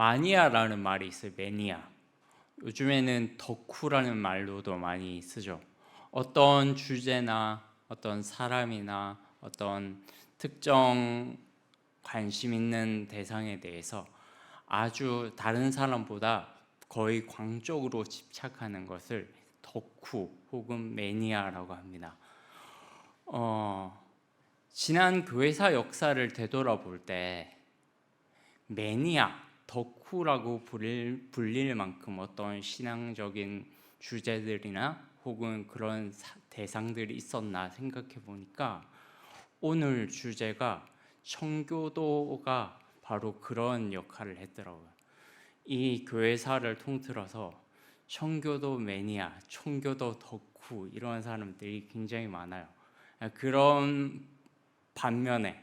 마니아라는 말이 있어요. 매니아. 요즘에는 덕후라는 말로도 많이 쓰죠. 어떤 주제나 어떤 사람이나 어떤 특정 관심 있는 대상에 대해서 아주 다른 사람보다 거의 광적으로 집착하는 것을 덕후 혹은 매니아라고 합니다. 지난 교회사 역사를 되돌아볼 때 매니아, 덕후라고 불릴 만큼 어떤 신앙적인 주제들이나 혹은 그런 대상들이 있었나 생각해 보니까 오늘 주제가 청교도가 바로 그런 역할을 했더라고요. 이 교회사를 통틀어서 청교도 매니아, 청교도 덕후 이런 사람들이 굉장히 많아요. 그런 반면에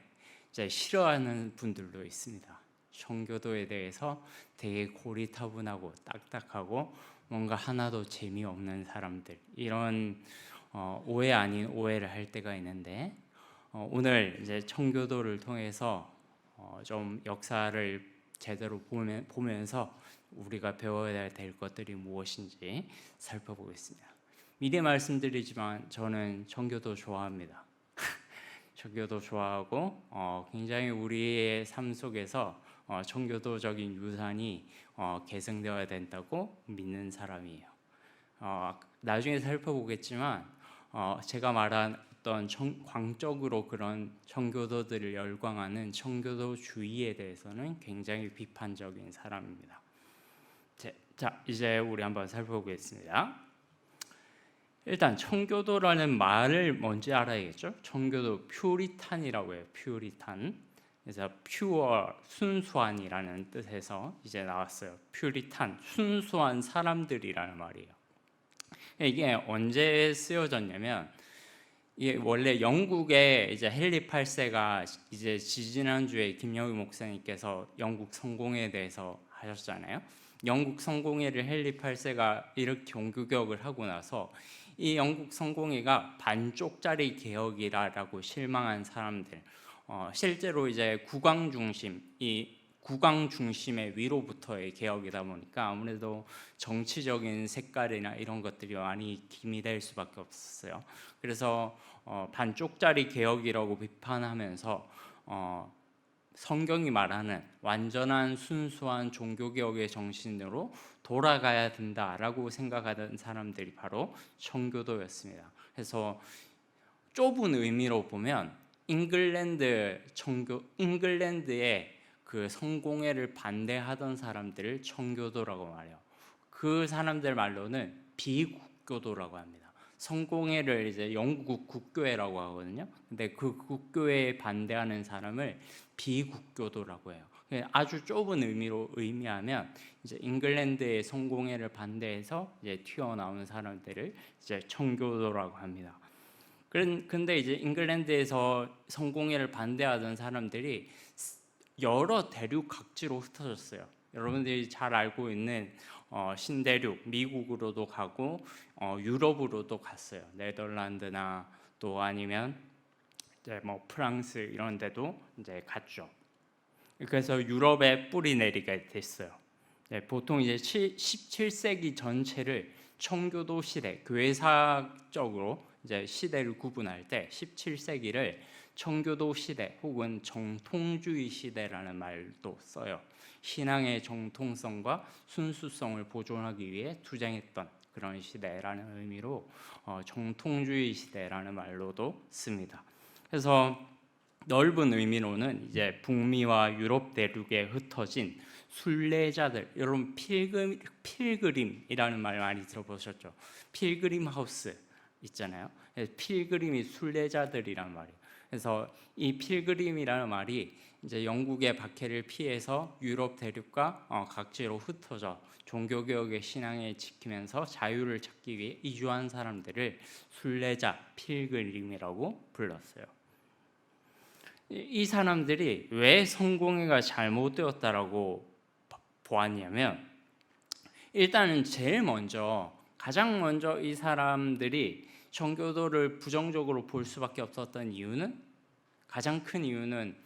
이제 싫어하는 분들도 있습니다. 청교도에 대해서 되게 고리타분하고 딱딱하고 뭔가 하나도 재미없는 사람들, 이런 오해 아닌 오해를 할 때가 있는데, 오늘 이제 청교도를 통해서 좀 역사를 제대로 보면서 우리가 배워야 될 것들이 무엇인지 살펴보겠습니다. 미리 말씀드리지만 저는 청교도 좋아합니다. 청교도 좋아하고 굉장히 우리의 삶 속에서 청교도적인 유산이 계승되어야 된다고 믿는 사람이에요. 나중에 살펴보겠지만 제가 말한 어떤 광적으로 그런 청교도들을 열광하는 청교도주의에 대해서는 굉장히 비판적인 사람입니다. 자, 이제 우리 한번 살펴보겠습니다. 일단 청교도라는 말을 뭔지 알아야겠죠. 청교도 퓨리탄이라고 해요. 퓨리탄. 그래서 pure 순수한이라는 뜻에서 이제 나왔어요. 퓨리탄, 순수한 사람들이라는 말이에요. 이게 언제 쓰여졌냐면, 이게 원래 영국의 이제 헨리 8세가 이제 지지난주에 김영희 목사님께서 영국 성공회에 대해서 하셨잖아요. 영국 성공회를 헨리 8세가 이렇게 종교개혁을 하고 나서 이 영국 성공회가 반쪽짜리 개혁이라고 실망한 사람들, 실제로 이제 국왕 중심의 위로부터의 개혁이다 보니까 아무래도 정치적인 색깔이나 이런 것들이 많이 기미될 수밖에 없었어요. 그래서 반쪽짜리 개혁이라고 비판하면서 성경이 말하는 완전한 순수한 종교개혁의 정신으로 돌아가야 된다라고 생각하던 사람들이 바로 청교도였습니다. 그래서 좁은 의미로 보면 잉글랜드의 그 성공회를 반대하던 사람들을 청교도라고 말해요. 그 사람들 말로는 비국교도라고 합니다. 성공회를 이제 영국 국교회라고 하거든요. 근데 그 국교회에 반대하는 사람을 비국교도라고 해요. 아주 좁은 의미로 의미하면 이제 잉글랜드의 성공회를 반대해서 이제 튀어나온 사람들을 이제 청교도라고 합니다. 근데 이제 잉글랜드에서 성공회를 반대하던 사람들이 여러 대륙 각지로 흩어졌어요. 여러분들이 잘 알고 있는 신대륙 미국으로도 가고 유럽으로도 갔어요. 네덜란드나 또 아니면 이제 뭐 프랑스 이런 데도 이제 갔죠. 그래서 유럽에 뿌리 내리게 됐어요. 네, 보통 이제 17세기 전체를 청교도 시대, 교회사적으로 이제 시대를 구분할 때 17세기를 청교도 시대 혹은 정통주의 시대라는 말도 써요. 신앙의 정통성과 순수성을 보존하기 위해 투쟁했던 그런 시대라는 의미로 정통주의 시대라는 말로도 씁니다. 그래서 넓은 의미로는 이제 북미와 유럽 대륙에 흩어진 순례자들, 여러분 필그림이라는 말 많이 들어보셨죠? 필그림 하우스 있잖아요. 필그림이 순례자들이란 말이에요. 그래서 이 필그림이라는 말이 이제 영국의 박해를 피해서 유럽 대륙과 각지로 흩어져 종교개혁의 신앙에 지키면서 자유를 찾기 위해 이주한 사람들을 순례자, 필그림이라고 불렀어요. 이 사람들이 왜 성공회가 잘못되었다라고 보았냐면, 일단은 가장 먼저 이 사람들이 청교도를 부정적으로 볼 수밖에 없었던 이유는, 가장 큰 이유는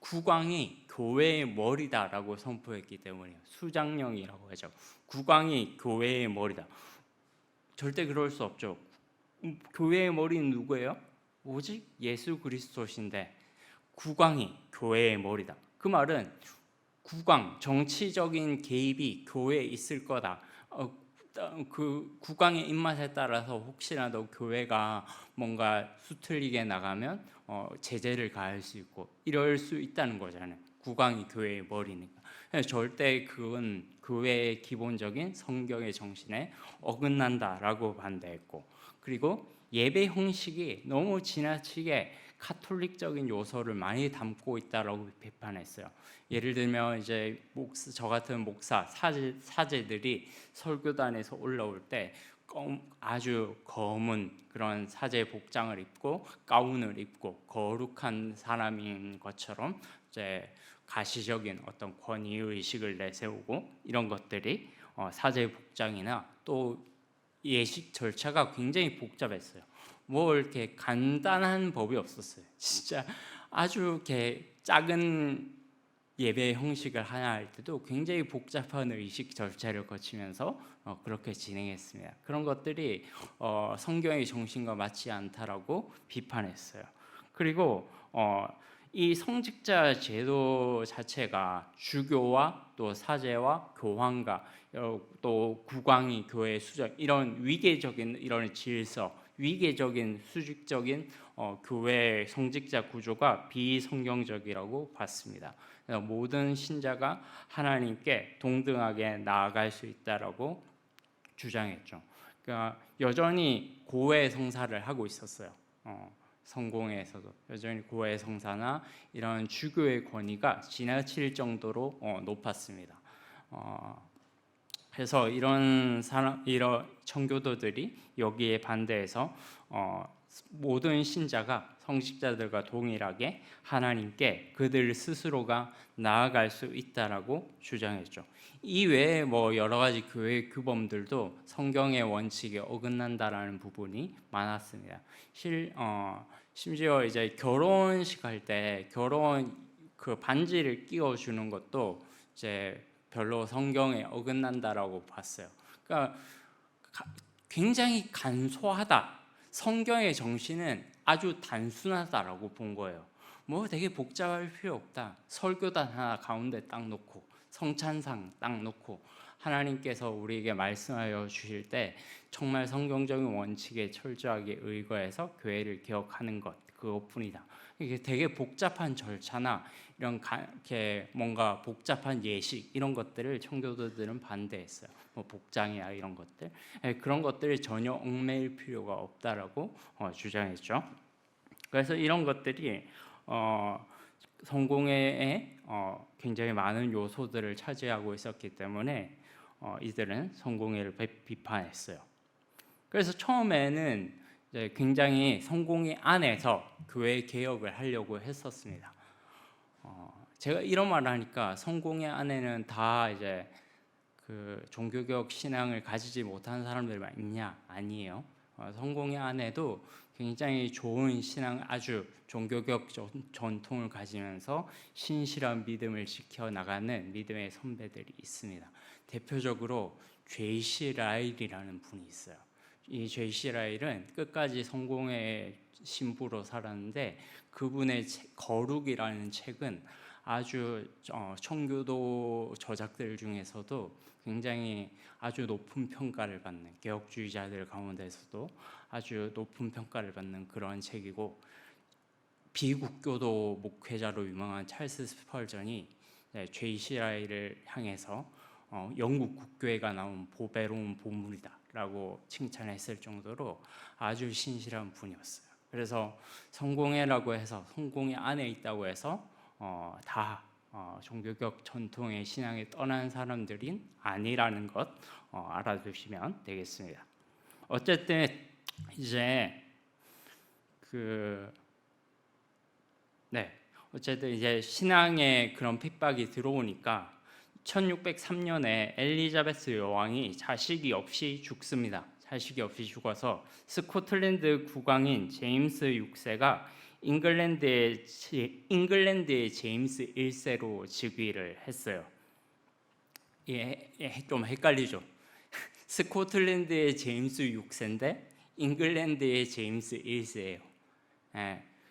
국왕이 교회의 머리다라고 선포했기 때문이에요. 수장령이라고 하죠. 국왕이 교회의 머리다. 절대 그럴 수 없죠. 교회의 머리는 누구예요? 오직 예수 그리스도신데 국왕이 교회의 머리다. 그 말은 국왕, 정치적인 개입이 교회에 있을 거다. 그 국왕의 입맛에 따라서 혹시라도 교회가 뭔가 수틀리게 나가면 제재를 가할 수 있고 이럴 수 있다는 거잖아요. 국왕이 교회의 머리니까. 절대 그건 교회의 기본적인 성경의 정신에 어긋난다라고 반대했고, 그리고 예배 형식이 너무 지나치게 카톨릭적인 요소를 많이 담고 있다라고 비판했어요. 예를 들면 이제 저 같은 목사 사제들이 설교단에서 올라올 때 아주 검은 그런 사제 복장을 입고 가운을 입고 거룩한 사람인 것처럼 이제 가시적인 어떤 권위 의식을 내세우고 이런 것들이 사제 복장이나 또 예식 절차가 굉장히 복잡했어요. 뭐 이렇게 간단한 법이 없었어요. 진짜 아주 이렇게 작은 예배 형식을 하나 할 때도 굉장히 복잡한 의식 절차를 거치면서 그렇게 진행했습니다. 그런 것들이 성경의 정신과 맞지 않다라고 비판했어요. 그리고 이 성직자 제도 자체가 주교와 또 사제와 교황과 또 국왕이 교회 수장 이런 위계적인 이런 질서, 위계적인 수직적인 교회 성직자 구조가 비성경적이라고 봤습니다. 모든 신자가 하나님께 동등하게 나아갈 수 있다라고 주장했죠. 그러니까 여전히 고해 성사를 하고 있었어요. 성공회에서도 여전히 고해 성사나 이런 주교의 권위가 지나칠 정도로 높았습니다. 그래서 이런 청교도들이 여기에 반대해서 모든 신자가 성직자들과 동일하게 하나님께 그들 스스로가 나아갈 수 있다라고 주장했죠. 이 외에 뭐 여러 가지 교회 규범들도 성경의 원칙에 어긋난다라는 부분이 많았습니다. 심지어 이제 결혼식 할 때 결혼 그 반지를 끼워 주는 것도 이제 별로 성경에 어긋난다라고 봤어요. 그러니까 굉장히 간소하다. 성경의 정신은 아주 단순하다라고 본 거예요. 뭐 되게 복잡할 필요 없다. 설교단 하나 가운데 딱 놓고 성찬상 딱 놓고 하나님께서 우리에게 말씀하여 주실 때 정말 성경적인 원칙에 철저하게 의거해서 교회를 개혁하는 것 그것뿐이다. 이게 되게 복잡한 절차나 이런 이렇게 뭔가 복잡한 예식 이런 것들을 청교도들은 반대했어요. 뭐 복장이나 이런 것들 그런 것들이 전혀 얽매일 필요가 없다라고 주장했죠. 그래서 이런 것들이 성공회에 굉장히 많은 요소들을 차지하고 있었기 때문에 이들은 성공회를 비판했어요. 그래서 처음에는 굉장히 성공회 안에서 교회 개혁을 하려고 했었습니다. 제가 이런 말을 하니까 성공회 안에는 다 이제 그 종교개혁 신앙을 가지지 못한 사람들만 있냐? 아니에요. 성공회 안에도 굉장히 좋은 신앙, 아주 종교개혁 전통을 가지면서 신실한 믿음을 지켜나가는 믿음의 선배들이 있습니다. 대표적으로 제이시 라일이라는 분이 있어요. 이 제이시 라일은 끝까지 성공의 신부로 살았는데 그분의 거룩이라는 책은 아주 청교도 저작들 중에서도 굉장히 아주 높은 평가를 받는 개혁주의자들 가운데서도 아주 높은 평가를 받는 그런 책이고, 비국교도 목회자로 유명한 찰스 스펄전이 제이시 라일을 향해서 영국 국교회가 나온 보배로운 보물이다라고 칭찬했을 정도로 아주 신실한 분이었어요. 그래서 성공회라고 해서 성공회 안에 있다고 해서 다 종교개혁 전통의 신앙에 떠난 사람들인 아니라는 것 알아두시면 되겠습니다. 어쨌든 이제 어쨌든 이제 신앙에 그런 핍박이 들어오니까 1603년에 엘리자베스 여왕이 자식이 없이 죽습니다. 자식이 없이 죽어서 스코틀랜드 국왕인 제임스 6세가 잉글랜드의 제임스 1세로 즉위를 했어요. 좀 헷갈리죠. 스코틀랜드의 제임스 6세인데 잉글랜드의 제임스 1세예요.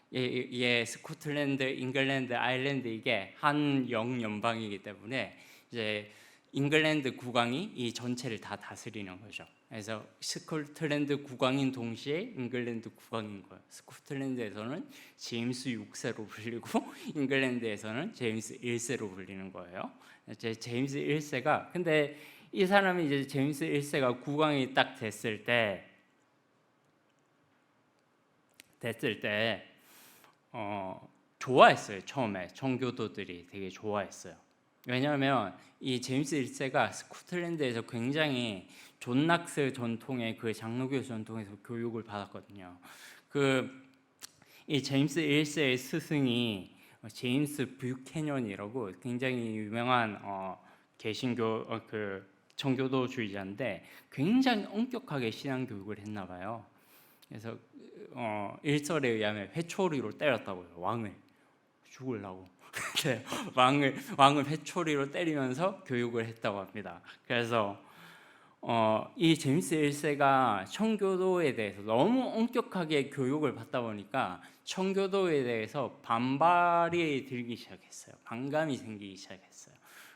이게 스코틀랜드, 잉글랜드, 아일랜드 이게 한 영연방이기 때문에 이제 잉글랜드 국왕이 이 전체를 다 다스리는 거죠. 그래서 스코틀랜드 국왕인 동시에 잉글랜드 국왕인 거예요. 스코틀랜드에서는 제임스 6세로 불리고 잉글랜드에서는 제임스 1세로 불리는 거예요. 이제 제임스 1세가 근데 이 사람이 이제 제임스 1세가 국왕이 딱 됐을 때 좋아했어요. 처음에 청교도들이 되게 좋아했어요. 왜냐하면 이 제임스 1세가 스코틀랜드에서 굉장히 존 낙스 전통의 그 장로교 전통에서 교육을 받았거든요. 이 제임스 1세의 스승이 제임스 뷰캐넌이라고 굉장히 유명한 개신교 그 청교도주의자인데 굉장히 엄격하게 신앙 교육을 했나 봐요. 그래서 일설에 의하면 회초리로 때렸다고요. 왕을 죽으려고. 네, 왕을 회초리로 때리면서 교육을 했다고 합니다. 그래서 이 제임스 1세가 청교도에 대해서 너무 엄격하게 교육을 받다 보니까 청교도에 대해서 반발이 들기 시작했어요. 반감이 생기기 시작했어요.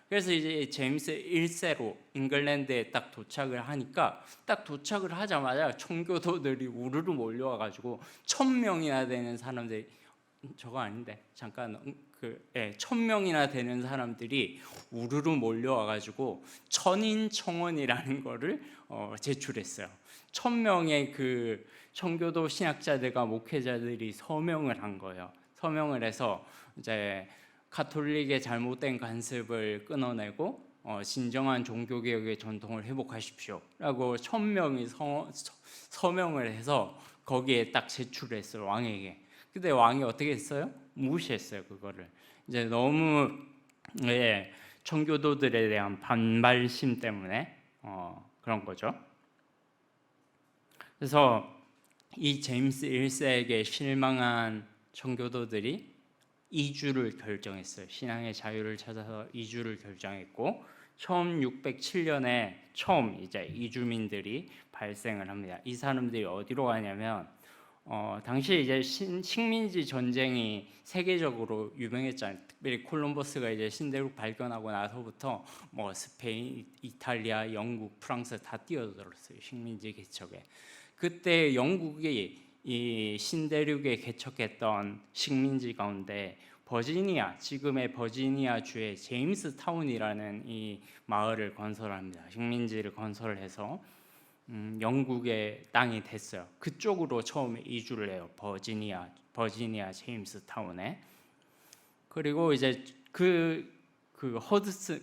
그래서 이제 제임스 1세로 잉글랜드에 딱 도착을 하니까 딱 도착을 하자마자 청교도들이 우르르 몰려와 가지고 1000명이나 되는 사람들이 저거 아닌데 잠깐 1000명이나 되는 사람들이 우르르 몰려와 가지고 천인청원이라는 거를 제출했어요. 1000명의 그 청교도 신학자들과 목회자들이 서명을 한 거예요. 서명을 해서 이제 가톨릭의 잘못된 관습을 끊어내고 진정한 종교개혁의 전통을 회복하십시오라고 1000명이 서명을 해서 거기에 딱 제출했어요. 왕에게. 근데 왕이 어떻게 했어요? 무시했어요. 그거를 이제 너무 청교도들에 대한 반발심 때문에 그런 거죠. 그래서 이 제임스 1세에게 실망한 청교도들이 이주를 결정했어요. 신앙의 자유를 찾아서 이주를 결정했고 1607년에 처음 이제 이주민들이 발생을 합니다. 이 사람들이 어디로 가냐면 당시 이제 식민지 전쟁이 세계적으로 유명했잖아요. 특별히 콜럼버스가 이제 신대륙 발견하고 나서부터 뭐 스페인, 이탈리아, 영국, 프랑스 다 뛰어들었어요. 식민지 개척에. 그때 영국이 이 신대륙에 개척했던 식민지 가운데 버지니아, 지금의 버지니아 주의 제임스 타운이라는 이 마을을 건설합니다. 식민지를 건설해서 영국의 땅이 됐어요. 그쪽으로 처음에 이주를 해요. 버지니아 제임스 타운에. 그리고 이제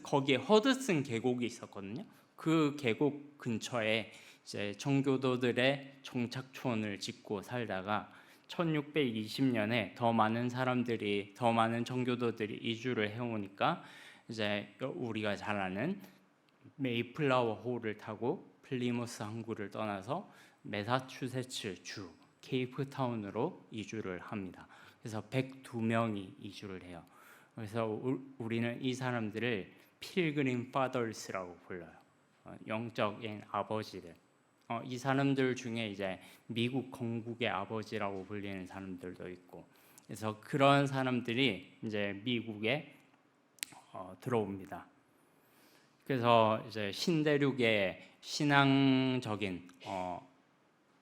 거기에 허드슨 계곡이 있었거든요. 그 계곡 근처에 이제 청교도들의 정착촌을 짓고 살다가 1620년에 더 많은 청교도들이 이주를 해오니까 이제 우리가 잘 아는 메이플라워 호를 타고 플리머스 항구를 떠나서 매사추세츠 주 케이프타운으로 이주를 합니다. 그래서 102명이 이주를 해요. 그래서 우리는 이 사람들을 필그림 파더스라고 불러요. 영적인 아버지들. 이 사람들 중에 이제 미국 건국의 아버지라고 불리는 사람들도 있고, 그래서 그런 사람들이 이제 미국에 들어옵니다. 그래서 이제 신대륙에 신앙적인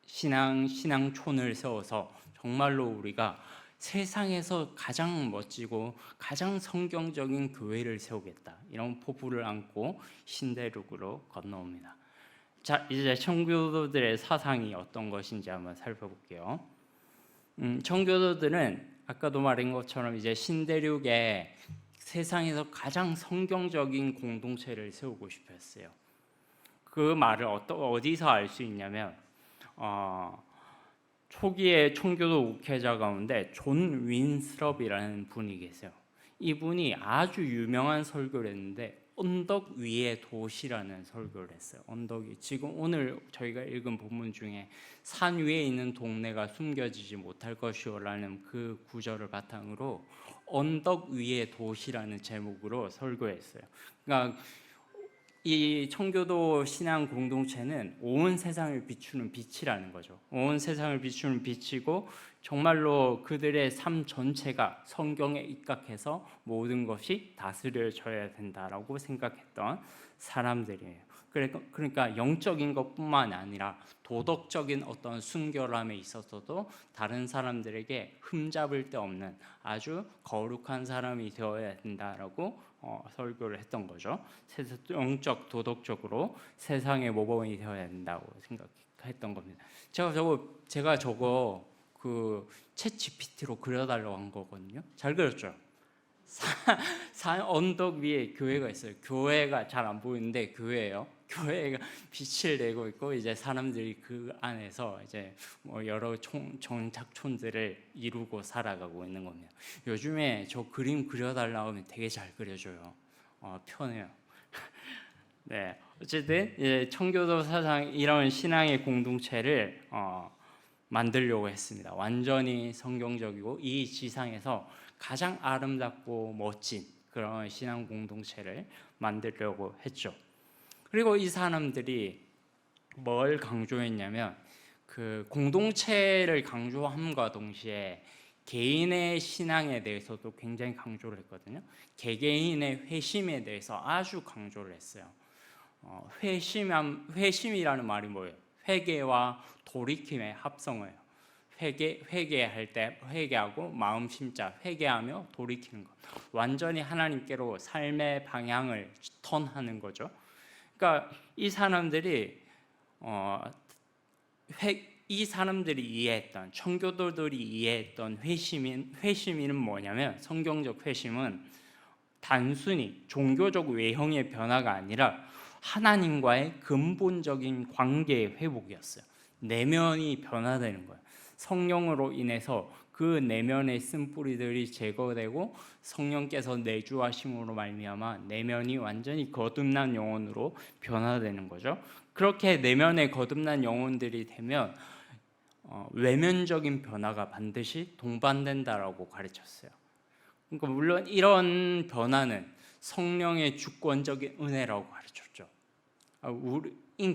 신앙촌을 세워서 정말로 우리가 세상에서 가장 멋지고 가장 성경적인 교회를 세우겠다, 이런 포부를 안고 신대륙으로 건너옵니다. 자, 이제 청교도들의 사상이 어떤 것인지 한번 살펴볼게요. 청교도들은 아까도 말한 것처럼 이제 신대륙에 세상에서 가장 성경적인 공동체를 세우고 싶었어요. 그 말을 어디서 알 수 있냐면 초기에 청교도 목회자 가운데 존 윈스럽이라는 분이 계세요. 이분이 아주 유명한 설교를 했는데 언덕 위의 도시라는 설교를 했어요. 언덕이 지금 오늘 저희가 읽은 본문 중에 산 위에 있는 동네가 숨겨지지 못할 것이요라는 그 구절을 바탕으로 언덕 위의 도시라는 제목으로 설교했어요. 그러니까 이 청교도 신앙 공동체는 온 세상을 비추는 빛이라는 거죠. 온 세상을 비추는 빛이고 정말로 그들의 삶 전체가 성경에 입각해서 모든 것이 다스려져야 된다라고 생각했던 사람들이에요. 그러니까 영적인 것뿐만 아니라 도덕적인 어떤 순결함에 있어서도 다른 사람들에게 흠잡을 데 없는 아주 거룩한 사람이 되어야 된다라고 설교를 했던 거죠. 영적 도덕적으로 세상의 모범이 되어야 된다고 생각했던 겁니다. 제가 저거 그 챗 GPT로 그려달라고 한 거거든요. 잘 그렸죠? 산 언덕 위에 교회가 있어요. 교회가 잘 안 보이는데 교회예요. 교회가 빛을 내고 있고 이제 사람들이 그 안에서 이제 뭐 여러 정착촌들을 이루고 살아가고 있는 겁니다. 요즘에 저 그림 그려달라고 하면 되게 잘 그려줘요. 편해요. 네, 어쨌든 이제 청교도 사상 이런 신앙의 공동체를 만들려고 했습니다. 완전히 성경적이고 이 지상에서 가장 아름답고 멋진 그런 신앙 공동체를 만들려고 했죠. 그리고 이 사람들이 뭘 강조했냐면 그 공동체를 강조함과 동시에 개인의 신앙에 대해서도 굉장히 강조를 했거든요. 개개인의 회심에 대해서 아주 강조를 했어요. 회심이라는 말이 뭐예요? 회개와 돌이킴의 합성어예요. 회개할 때 회개하고 마음 심자 회개하며 돌이키는 것. 완전히 하나님께로 삶의 방향을 턴하는 거죠. 그러니까 이 사람들이 이해했던 청교도들이 이해했던 회심은 뭐냐면 성경적 회심은 단순히 종교적 외형의 변화가 아니라 하나님과의 근본적인 관계의 회복이었어요. 내면이 변화되는 거예요. 성령으로 인해서 그 내면의 쓴뿌리들이 제거되고 성령께서 내주하심으로 말미암아 내면이 완전히 거듭난 영혼으로 변화되는 거죠. 그렇게 내면에 거듭난 영혼들이 되면 외면적인 변화가 반드시 동반된다라고 가르쳤어요. 그러니까 물론 이런 변화는 성령의 주권적인 은혜라고 가르쳤죠.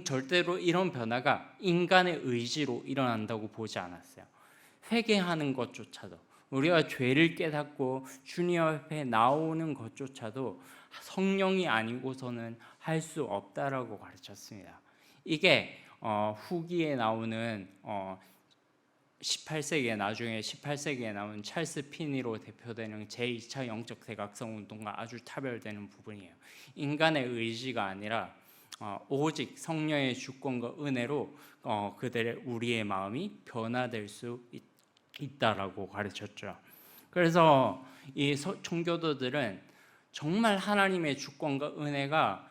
절대로 이런 변화가 인간의 의지로 일어난다고 보지 않았어요. 회개하는 것조차도 우리가 죄를 깨닫고 주님 앞에 나오는 것조차도 성령이 아니고서는 할 수 없다라고 가르쳤습니다. 이게 후기에 나오는 na중에 18세기에 나온 찰스 피니로 대표되는 제2차 영적 대각성 운동과 아주 차별되는 부분이에요. 인간의 의지가 아니라 오직 성령의 주권과 은혜로 우리의 마음이 변화될 수 있다라고 가르쳤죠. 그래서 이 청교도들은 정말 하나님의 주권과 은혜가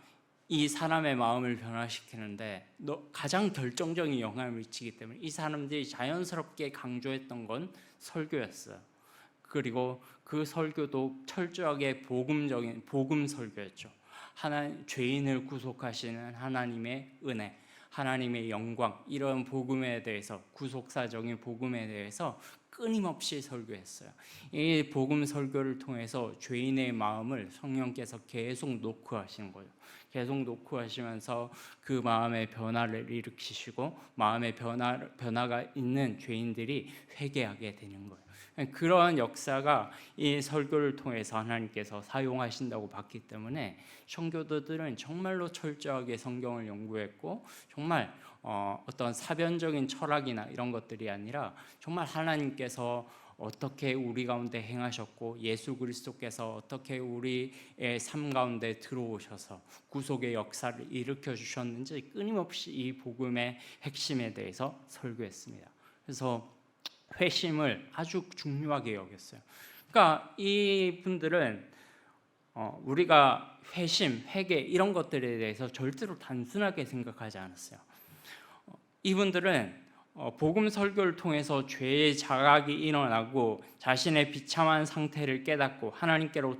이 사람의 마음을 변화시키는데 가장 결정적인 영향을 미치기 때문에 이 사람들이 자연스럽게 강조했던 건 설교였어요. 그리고 그 설교도 철저하게 복음 설교였죠. 죄인을 구속하시는 하나님의 은혜, 하나님의 영광, 이런 복음에 대해서, 구속사적인 복음에 대해서 끊임없이 설교했어요. 이 복음 설교를 통해서 죄인의 마음을 성령께서 계속 녹화하시는 거예요. 계속 녹화하시면서 그 마음의 변화를 일으키시고 마음의 변화가 있는 죄인들이 회개하게 되는 거예요. 그런 역사가 이 설교를 통해서 하나님께서 사용하신다고 봤기 때문에 청교도들은 정말로 철저하게 성경을 연구했고 정말 어떤 사변적인 철학이나 이런 것들이 아니라 정말 하나님께서 어떻게 우리 가운데 행하셨고 예수 그리스도께서 어떻게 우리의 삶 가운데 들어오셔서 구속의 역사를 일으켜 주셨는지 끊임없이 이 복음의 핵심에 대해서 설교했습니다. 그래서 회심을 아주 중요하게 여겼어요. 그러니까 이분들은 우리가 회심, 회개 이런 것들에 대해서 절대로 단순하게 생각하지 않았어요. 이분들은 복음 설교를 통해서 죄의 자각이 일어나고 자신의 비참한 상태를 깨닫고 하나님께로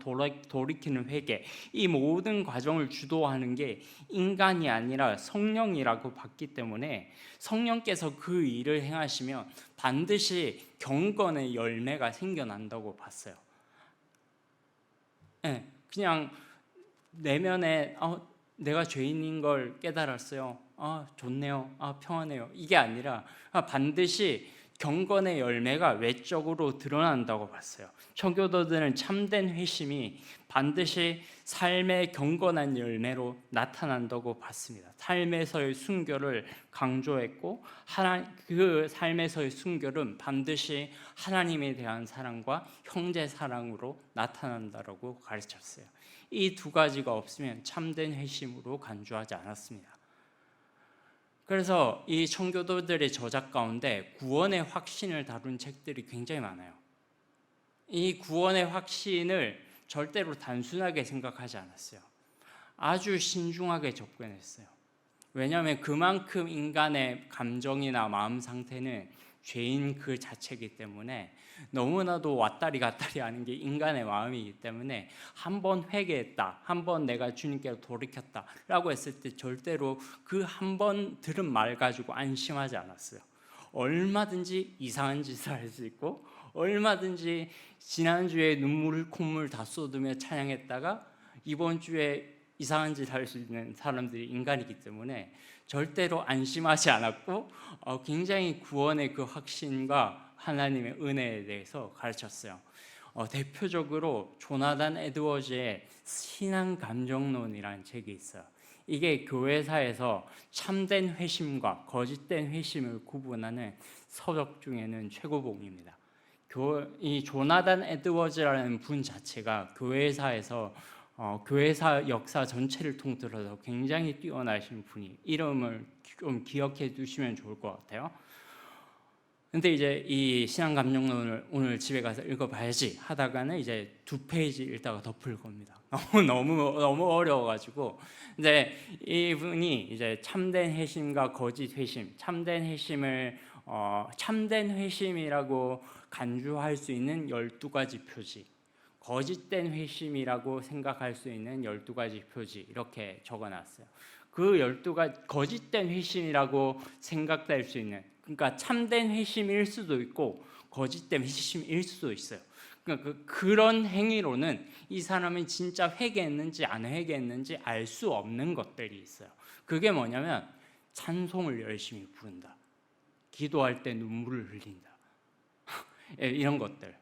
돌이키는 회개, 이 모든 과정을 주도하는 게 인간이 아니라 성령이라고 봤기 때문에 성령께서 그 일을 행하시면 반드시 경건의 열매가 생겨난다고 봤어요. 네, 그냥 내면에 내가 죄인인 걸 깨달았어요. 좋네요. 평안해요. 이게 아니라 반드시 경건의 열매가 외적으로 드러난다고 봤어요. 청교도들은 참된 회심이 반드시 삶의 경건한 열매로 나타난다고 봤습니다. 삶에서의 순결을 강조했고 그 삶에서의 순결은 반드시 하나님에 대한 사랑과 형제 사랑으로 나타난다고 가르쳤어요. 이 두 가지가 없으면 참된 회심으로 간주하지 않았습니다. 그래서 이 청교도들의 저작 가운데 구원의 확신을 다룬 책들이 굉장히 많아요. 이 구원의 확신을 절대로 단순하게 생각하지 않았어요. 아주 신중하게 접근했어요. 왜냐하면 그만큼 인간의 감정이나 마음 상태는 죄인 그 자체이기 때문에 너무나도 왔다리 갔다리 하는 게 인간의 마음이기 때문에 한 번 회개했다, 한 번 내가 주님께로 돌이켰다 라고 했을 때 절대로 그 한 번 들은 말 가지고 안심하지 않았어요. 얼마든지 이상한 짓을 할 수 있고 얼마든지 지난주에 눈물 콧물 다 쏟으며 찬양했다가 이번 주에 이상한 짓 할 수 있는 사람들이 인간이기 때문에 절대로 안심하지 않았고 굉장히 구원의 그 확신과 하나님의 은혜에 대해서 가르쳤어요. 대표적으로 조나단 에드워즈의 신앙 감정론이라는 책이 있어요. 이게 교회사에서 참된 회심과 거짓된 회심을 구분하는 서적 중에는 최고봉입니다. 이 조나단 에드워즈라는 분 자체가 교회사에서 교회사 역사 전체를 통틀어서 굉장히 뛰어나신 분이 이름을 좀 기억해 두시면 좋을 것 같아요. 근데 이제 이 신앙 감정론을 오늘 집에 가서 읽어봐야지 하다가는 이제 2페이지 읽다가 덮을 겁니다. 너무 어려워가지고. 근데 이분이 이제 참된 회심과 거짓 회심, 참된 회심을 참된 회심이라고 간주할 수 있는 12가지 표지, 거짓된 회심이라고 생각할 수 있는 12가지 표지 이렇게 적어놨어요. 그 12가지 거짓된 회심이라고 생각될 수 있는, 그러니까 참된 회심일 수도 있고 거짓된 회심일 수도 있어요. 그러니까 그런 행위로는 이 사람이 진짜 회개했는지 안 회개했는지 알 수 없는 것들이 있어요. 그게 뭐냐면 찬송을 열심히 부른다, 기도할 때 눈물을 흘린다, 이런 것들.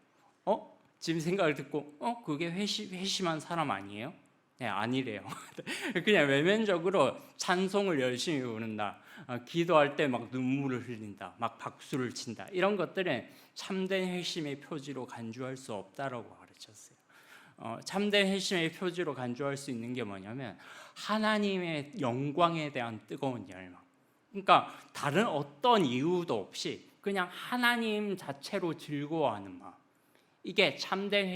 지금 생각을 듣고 그게 회심한 사람 아니에요? 네, 아니래요. 그냥 외면적으로 찬송을 열심히 부른다, 기도할 때 막 눈물을 흘린다, 막 박수를 친다, 이런 것들은 참된 회심의 표지로 간주할 수 없다라고 가르쳤어요. 참된 회심의 표지로 간주할 수 있는 게 뭐냐면 하나님의 영광에 대한 뜨거운 열망. 그러니까 다른 어떤 이유도 없이 그냥 하나님 자체로 즐거워하는 마음. 이게 참된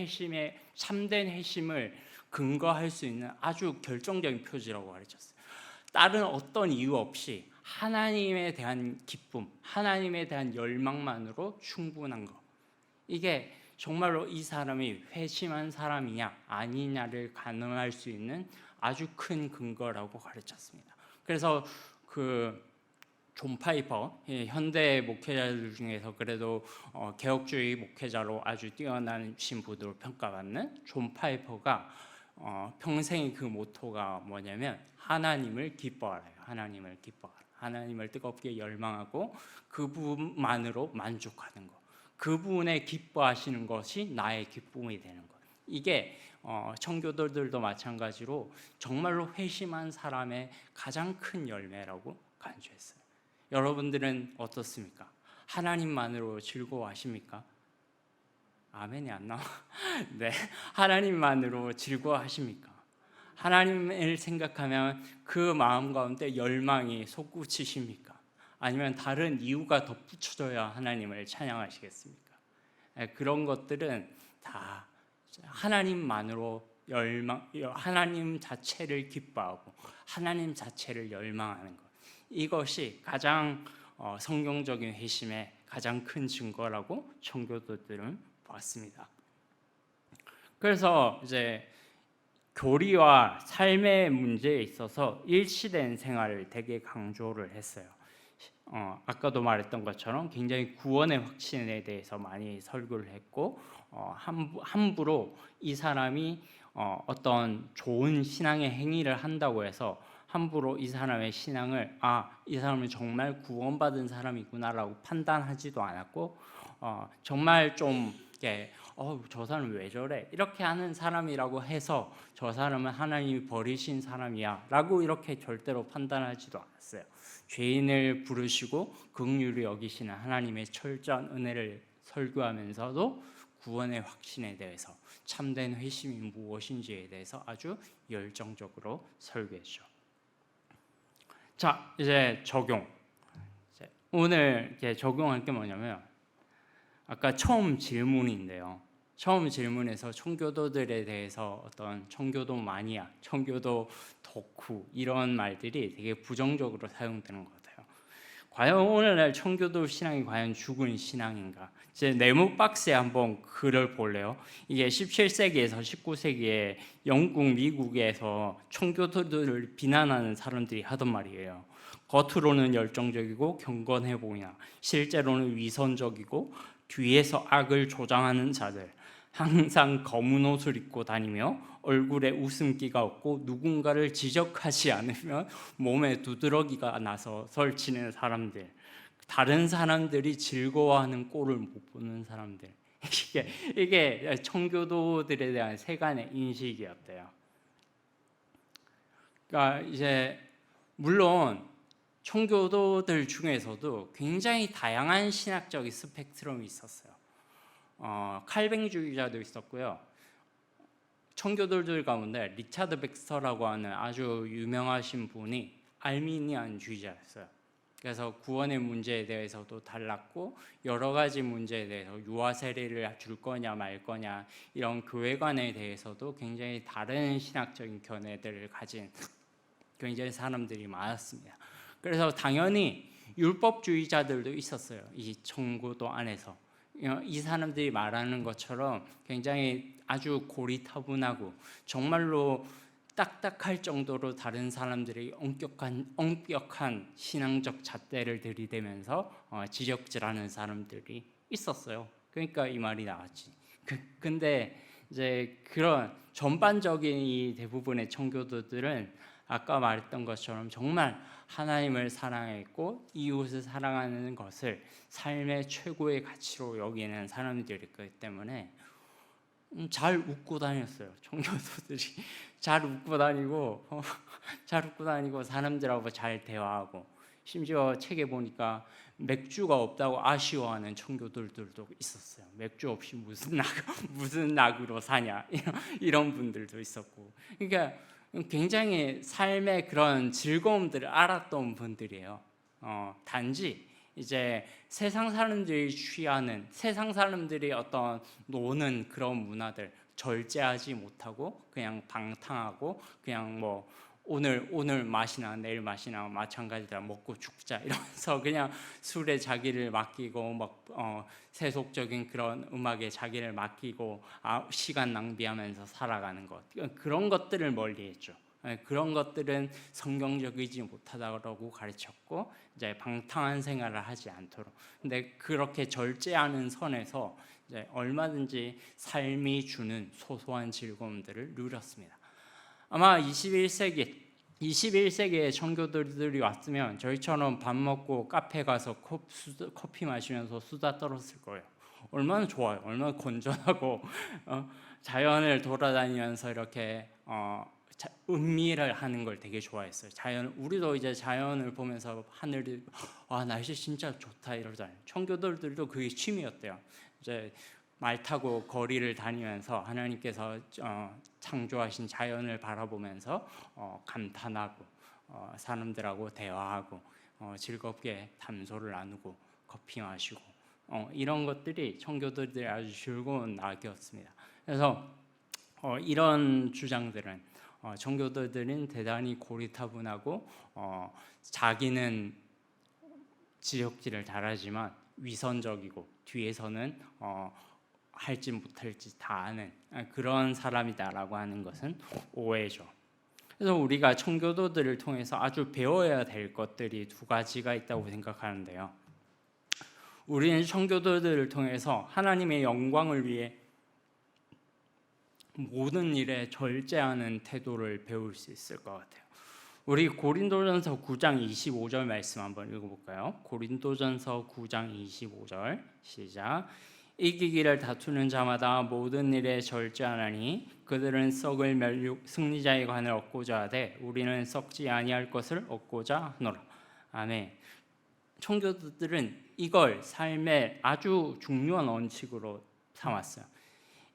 회심을 근거할 수 있는 아주 결정적인 표지라고 가르쳤어요. 다른 어떤 이유 없이 하나님에 대한 기쁨, 하나님에 대한 열망만으로 충분한 것. 이게 정말로 이 사람이 회심한 사람이냐 아니냐를 가늠할 수 있는 아주 큰 근거라고 가르쳤습니다. 그래서 존 파이퍼, 현대 목회자들 중에서 그래도 개혁주의 목회자로 아주 뛰어나신 분으로 평가받는 존 파이퍼가 평생의 그 모토가 뭐냐면 하나님을 기뻐하라. 하나님을 기뻐하라. 하나님을 뜨겁게 열망하고 그분만으로 만족하는 것. 그분의 기뻐하시는 것이 나의 기쁨이 되는 것. 이게 청교도들도 마찬가지로 정말로 회심한 사람의 가장 큰 열매라고 간주했어요. 여러분들은 어떻습니까? 하나님만으로 즐거워하십니까? 아멘이 안 나와. 네, 하나님만으로 즐거워하십니까? 하나님을 생각하면 그 마음 가운데 열망이 솟구치십니까? 아니면 다른 이유가 덧붙여져야 하나님을 찬양하시겠습니까? 그런 것들은 다 하나님만으로 하나님 자체를 기뻐하고 하나님 자체를 열망하는 것. 이것이 가장 성경적인 회심의 가장 큰 증거라고 청교도들은 봤습니다. 그래서 이제 교리와 삶의 문제에 있어서 일치된 생활을 되게 강조를 했어요. 아까도 말했던 것처럼 굉장히 구원의 확신에 대해서 많이 설교를 했고, 함부로 이 사람이 어떤 좋은 신앙의 행위를 한다고 해서 함부로 이 사람의 신앙을 이 사람은 정말 구원받은 사람이구나라고 판단하지도 않았고, 정말 좀 이렇게 저 사람 왜 저래? 이렇게 하는 사람이라고 해서 저 사람은 하나님이 버리신 사람이야 라고 이렇게 절대로 판단하지도 않았어요. 죄인을 부르시고 긍휼히 여기시는 하나님의 철저한 은혜를 설교하면서도 구원의 확신에 대해서, 참된 회심이 무엇인지에 대해서 아주 열정적으로 설교했죠. 자, 이제 적용. 오늘 이렇게 적용할 게 뭐냐면, 아까 처음 질문인데요. 처음 질문에서 청교도들에 대해서 어떤 청교도 마니아, 청교도 덕후 이런 말들이 되게 부정적으로 사용되는 것 같아요. 과연 오늘날 청교도 신앙이 과연 죽은 신앙인가? 제 네모 박스에 한번 글을 볼래요. 이게 17세기에서 19세기에 영국, 미국에서 청교도들을 비난하는 사람들이 하던 말이에요. 겉으로는 열정적이고 경건해 보이나 실제로는 위선적이고 뒤에서 악을 조장하는 자들, 항상 검은 옷을 입고 다니며 얼굴에 웃음기가 없고 누군가를 지적하지 않으면 몸에 두드러기가 나서 설치는 사람들, 다른 사람들이 즐거워하는 꼴을 못 보는 사람들, 이게 청교도들에 대한 세간의 인식이었대요. 그러니까 이제 물론 청교도들 중에서도 굉장히 다양한 신학적인 스펙트럼이 있었어요. 칼뱅주의자도 있었고요. 청교도들 가운데 리차드 백스터라고 하는 아주 유명하신 분이 알미니안주의자였어요. 그래서 구원의 문제에 대해서도 달랐고 여러 가지 문제에 대해서 유아 세례를 줄 거냐 말 거냐 이런 교회관에 대해서도 굉장히 다른 신학적인 견해들을 가진 굉장히 사람들이 많았습니다. 그래서 당연히 율법주의자들도 있었어요. 이 청교도 안에서 이 사람들이 말하는 것처럼 굉장히 아주 고리타분하고 정말로 딱딱할 정도로 다른 사람들이 엄격한 신앙적 잣대를 들이대면서 지적질하는 사람들이 있었어요. 그러니까 이 말이 나왔지. 근데 이제 그런 전반적인 이 대부분의 청교도들은 아까 말했던 것처럼 정말 하나님을 사랑했고 이웃을 사랑하는 것을 삶의 최고의 가치로 여기는 사람들이기 때문에 잘 웃고 다녔어요. 청교도들이 잘 웃고 다니고 사람들하고 잘 대화하고, 심지어 책에 보니까 맥주가 없다고 아쉬워하는 청교도들도 있었어요. 맥주 없이 무슨 낙으로 사냐 이런 분들도 있었고, 그러니까 굉장히 삶의 그런 즐거움들을 알았던 분들이에요. 단지 이제 세상 사람들이 취하는, 세상 사람들이 어떤 노는 그런 문화들 절제하지 못하고 그냥 방탕하고 그냥 뭐 오늘 마시나 내일 마시나 마찬가지다, 먹고 죽자 이러면서 그냥 술에 자기를 맡기고 막 세속적인 그런 음악에 자기를 맡기고 시간 낭비하면서 살아가는 것, 그런 것들을 멀리했죠. 그런 것들은 성경적이지 못하다고 가르쳤고 이제 방탕한 생활을 하지 않도록. 근데 그렇게 절제하는 선에서 이제 얼마든지 삶이 주는 소소한 즐거움들을 누렸습니다. 아마 21세기에 청교도들이 왔으면 저희처럼 밥 먹고 카페 가서 커피 마시면서 수다 떨었을 거예요. 얼마나 좋아요. 얼마나 건전하고 자연을 돌아다니면서 이렇게 음미를 하는 걸 되게 좋아했어요. 우리도 이제 자연을 보면서 하늘이 날씨 진짜 좋다 이러잖아요. 청교도들도 그게 취미였대요. 이제 말 타고 거리를 다니면서 하나님께서 창조하신 자연을 바라보면서 감탄하고 사람들하고 대화하고 즐겁게 담소를 나누고 커피 마시고 이런 것들이 청교도들의 아주 즐거운 낙이었습니다. 그래서 이런 주장들은 청교도들은 대단히 고리타분하고 자기는 지적질을 잘하지만 위선적이고 뒤에서는 할지 못할지 다 아는 그런 사람이다라고 하는 것은 오해죠. 그래서 우리가 청교도들을 통해서 아주 배워야 될 것들이 두 가지가 있다고 생각하는데요. 우리는 청교도들을 통해서 하나님의 영광을 위해 모든 일에 절제하는 태도를 배울 수 있을 것 같아요. 우리 고린도전서 9장 25절 말씀 한번 읽어볼까요? 고린도전서 9장 25절 시작. 이기기를 다투는 자마다 모든 일에 절제하나니 그들은 썩을 멸육 승리자의 관을 얻고자 하되 우리는 썩지 아니할 것을 얻고자 하노라. 아멘. 청교도들은 이걸 삶의 아주 중요한 원칙으로 삼았어요.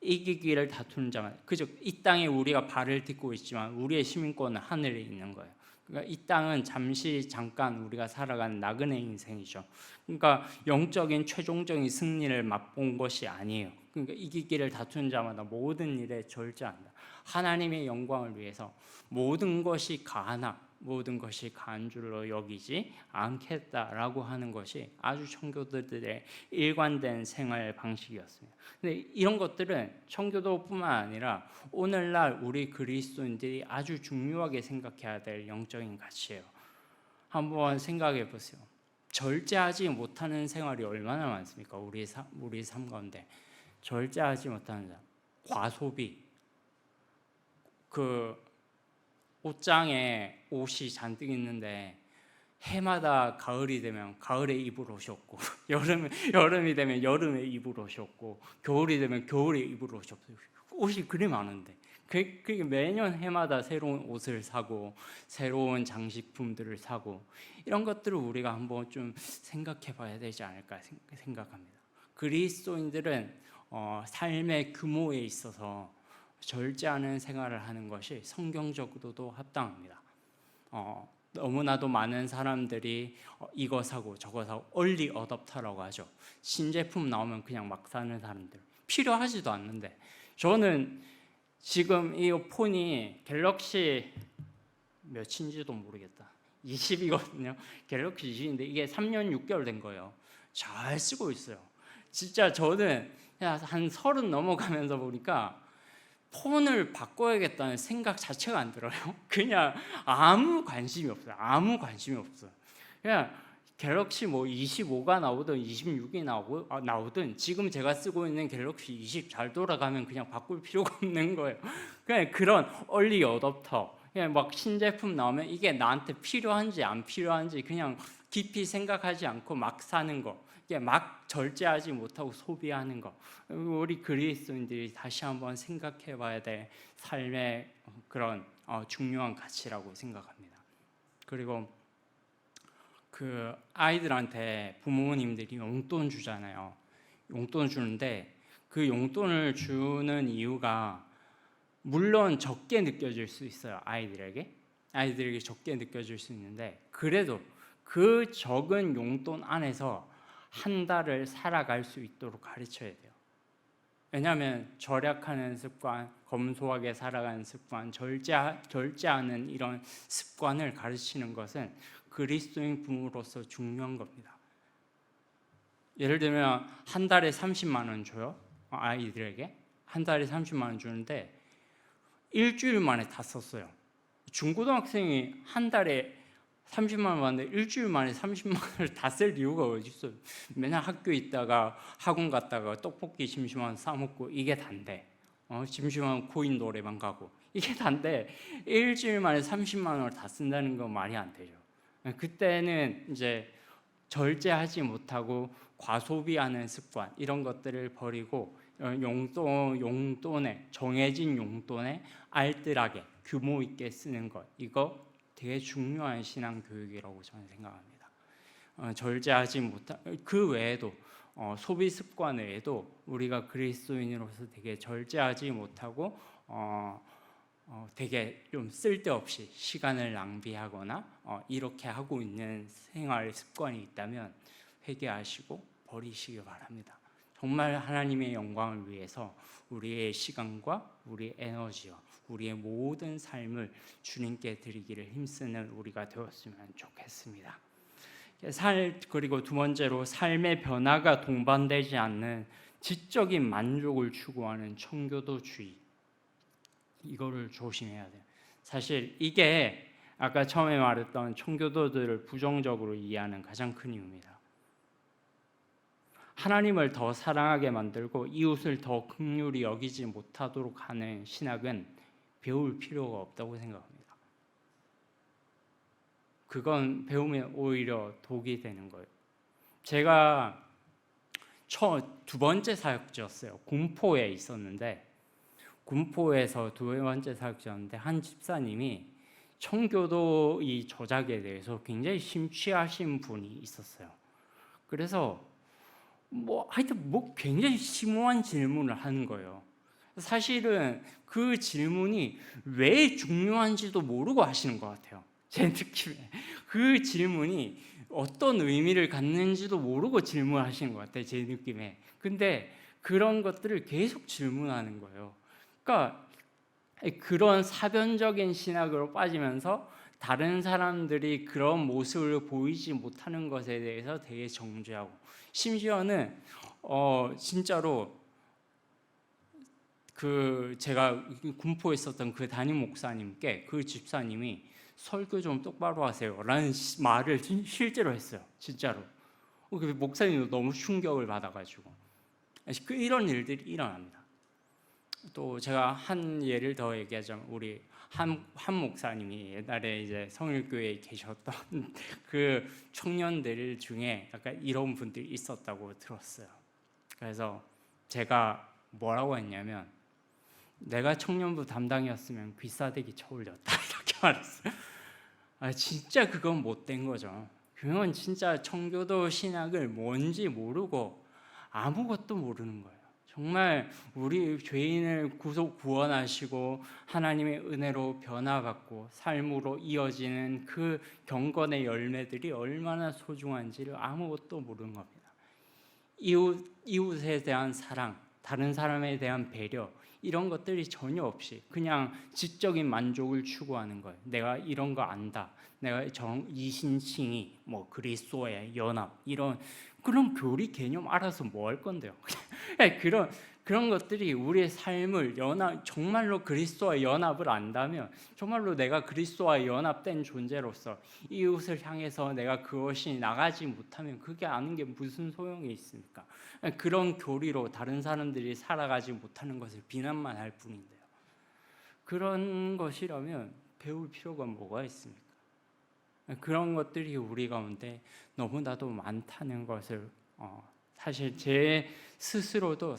이기기를 다투는 자만, 그죠? 이 땅에 우리가 발을 딛고 있지만 우리의 시민권은 하늘에 있는 거예요. 그러니까 이 땅은 잠깐 우리가 살아가는 나그네 인생이죠. 그러니까 영적인 최종적인 승리를 맛본 것이 아니에요. 그러니까 이기기를 다투는 자마다 모든 일에 절제한다. 하나님의 영광을 위해서 모든 것이 가하나 모든 것이 가한 줄로 여기지 않겠다라고 하는 것이 아주 청교도들의 일관된 생활 방식이었습니다. 근데 이런 것들은 청교도뿐만 아니라 오늘날 우리 그리스도인들이 아주 중요하게 생각해야 될 영적인 가치예요. 한번 생각해 보세요. 절제하지 못하는 생활이 얼마나 많습니까? 우리 삶 가운데 절제하지 못하는 삶, 과소비, 옷장에 옷이 잔뜩 있는데 해마다 가을이 되면 가을에 입을 옷이 없고 여름이 되면 여름에 입을 옷이 없고 겨울이 되면 겨울에 입을 옷이 없어요. 옷이 그리 많은데 그게 매년 해마다 새로운 옷을 사고 새로운 장식품들을 사고 이런 것들을 우리가 한번 좀 생각해 봐야 되지 않을까 생각합니다. 그리스도인들은 삶의 규모에 있어서 절제하는 생활을 하는 것이 성경적으로도 합당합니다. 너무나도 많은 사람들이 이거 사고 저거 사고 얼리 어댑터라고 하죠. 신제품 나오면 그냥 막 사는 사람들, 필요하지도 않는데. 저는 지금 이 폰이 갤럭시 몇인지도 모르겠다, 20이거든요 갤럭시 20인데 이게 3년 6개월 된 거예요. 잘 쓰고 있어요. 진짜 저는 한 30 넘어가면서 보니까 폰을 바꿔야겠다는 생각 자체가 안 들어요. 그냥 아무 관심이 없어요. 그냥 갤럭시 25가 나오든 26이 나오든 지금 제가 쓰고 있는 갤럭시 20 잘 돌아가면 그냥 바꿀 필요가 없는 거예요. 그냥 그런 얼리 어댑터, 그냥 막 신제품 나오면 이게 나한테 필요한지 안 필요한지 그냥 깊이 생각하지 않고 막 사는 거, 막 절제하지 못하고 소비하는 거, 우리 그리스도인들이 다시 한번 생각해 봐야 될 삶의 그런 중요한 가치라고 생각합니다. 그리고 그 아이들한테 부모님들이 용돈 주잖아요. 용돈 주는데 그 용돈을 주는 이유가 물론 적게 느껴질 수 있어요. 아이들에게 적게 느껴질 수 있는데 그래도 그 적은 용돈 안에서 한 달을 살아갈 수 있도록 가르쳐야 돼요. 왜냐하면 절약하는 습관, 검소하게 살아가는 습관, 절제하는 이런 습관을 가르치는 것은 그리스도인 부모로서 중요한 겁니다. 예를 들면 한 달에 30만 원 줘요. 아이들에게 한 달에 30만 원 주는데 일주일 만에 다 썼어요. 중고등학생이 한 달에 30만 원 받는데 일주일 만에 30만 원을 다 쓸 이유가 어디 있어요? 맨날 학교 있다가 학원 갔다가 떡볶이 심심하면 사 먹고 이게 단데, 심심하면 코인 노래방 가고 이게 단데 일주일 만에 30만 원을 다 쓴다는 건 말이 안 되죠. 그때는 이제 절제하지 못하고 과소비하는 습관 이런 것들을 버리고 용돈에 정해진 용돈에 알뜰하게 규모 있게 쓰는 것, 이거 되게 중요한 신앙 교육이라고 저는 생각합니다. 절제하지 못한 그 외에도 소비 습관 외에도 우리가 그리스도인으로서 되게 절제하지 못하고 되게 좀 쓸데없이 시간을 낭비하거나 이렇게 하고 있는 생활 습관이 있다면 회개하시고 버리시기 바랍니다. 정말 하나님의 영광을 위해서 우리의 시간과 우리의 에너지와 우리의 모든 삶을 주님께 드리기를 힘쓰는 우리가 되었으면 좋겠습니다. 그리고 두 번째로 삶의 변화가 동반되지 않는 지적인 만족을 추구하는 청교도주의. 이거를 조심해야 돼요. 사실 이게 아까 처음에 말했던 청교도들을 부정적으로 이해하는 가장 큰 이유입니다. 하나님을 더 사랑하게 만들고 이웃을 더 긍휼히 여기지 못하도록 하는 신학은 배울 필요가 없다고 생각합니다. 그건 배우면 오히려 독이 되는 거예요. 제가 두 번째 사역지였어요. 군포에 있었는데, 군포에서 두 번째 사역지였는데 한 집사님이 청교도 이 조작에 대해서 굉장히 심취하신 분이 있었어요. 그래서 하여튼 굉장히 심오한 질문을 하는 거예요. 사실은 그 질문이 왜 중요한지도 모르고 하시는 것 같아요. 제 느낌에 그 질문이 어떤 의미를 갖는지도 모르고 질문하시는 것 같아요. 제 느낌에. 근데 그런 것들을 계속 질문하는 거예요. 그러니까 그런 사변적인 신학으로 빠지면서 다른 사람들이 그런 모습을 보이지 못하는 것에 대해서 되게 정죄하고, 심지어는 진짜로 제가 군포에 있었던 그 담임 목사님께 그 집사님이 설교 좀 똑바로 하세요라는 말을 실제로 했어요. 진짜로. 그 목사님도 너무 충격을 받아가지고 이런 일들이 일어납니다. 또 제가 한 예를 더 얘기하자면, 우리 한 목사님이 옛날에 이제 성일교회에 계셨던 그 청년들 중에 약간 이런 분들이 있었다고 들었어요. 그래서 제가 뭐라고 했냐면, 내가 청년부 담당이었으면 귀싸대기 쳐올렸다 이렇게 말했어요. 진짜 그건 못된 거죠. 그건 진짜 청교도 신학을 뭔지 모르고 아무것도 모르는 거예요. 정말 우리 죄인을 구원하시고 하나님의 은혜로 변화받고 삶으로 이어지는 그 경건의 열매들이 얼마나 소중한지를 아무것도 모르는 겁니다. 이웃에 대한 사랑, 다른 사람에 대한 배려, 이런 것들이 전혀 없이 그냥 지적인 만족을 추구하는 거예요. 내가 이런 거 안다. 내가 이신칭의, 그리스도의 연합, 그런 교리 개념 알아서 뭐 할 건데요? 그런 것들이 우리의 삶을 정말로 그리스도와 연합을 안다면, 정말로 내가 그리스도와 연합된 존재로서 이웃을 향해서 내가 그것이 나가지 못하면 그게 아는 게 무슨 소용이 있습니까? 그런 교리로 다른 사람들이 살아가지 못하는 것을 비난만 할 뿐인데요. 그런 것이라면 배울 필요가 뭐가 있습니까? 그런 것들이 우리 가운데 너무나도 많다는 것을 사실 제 스스로도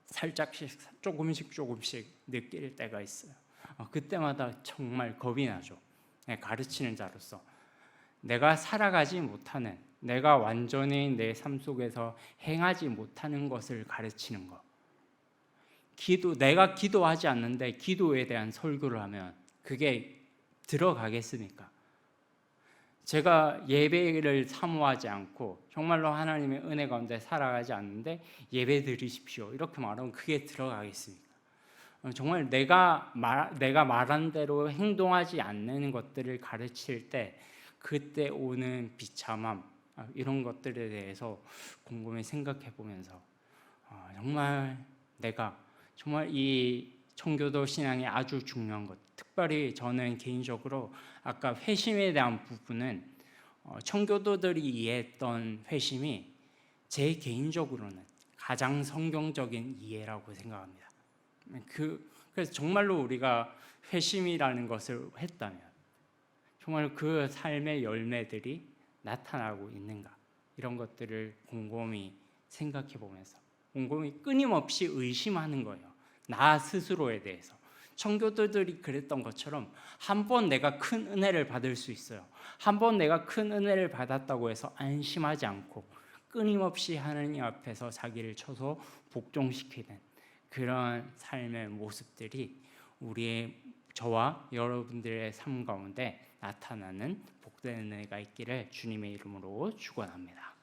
살짝씩 조금씩 느낄 때가 있어요. 그때마다 정말 겁이 나죠. 가르치는 자로서 내가 살아가지 못하는, 내가 완전히 내 삶 속에서 행하지 못하는 것을 가르치는 것. 내가 기도하지 않는데 기도에 대한 설교를 하면 그게 들어가겠습니까? 제가 예배를 사모하지 않고 정말로 하나님의 은혜 가운데 살아가지 않는데 예배 드리십시오 이렇게 말하면 그게 들어가겠습니까? 정말 내가 말한 대로 행동하지 않는 것들을 가르칠 때 그때 오는 비참함, 이런 것들에 대해서 곰곰이 생각해 보면서 정말 이 청교도 신앙의 아주 중요한 것, 특별히 저는 개인적으로 아까 회심에 대한 부분은 청교도들이 이해했던 회심이 제 개인적으로는 가장 성경적인 이해라고 생각합니다. 그래서 정말로 우리가 회심이라는 것을 했다면 정말 그 삶의 열매들이 나타나고 있는가, 이런 것들을 곰곰이 생각해 보면서 곰곰이 끊임없이 의심하는 거예요. 나 스스로에 대해서. 청교도들이 그랬던 것처럼 한 번 내가 큰 은혜를 받을 수 있어요. 한 번 내가 큰 은혜를 받았다고 해서 안심하지 않고 끊임없이 하나님 앞에서 자기를 쳐서 복종시키는 그런 삶의 모습들이 저와 여러분들의 삶 가운데 나타나는 복된 은혜가 있기를 주님의 이름으로 축원합니다.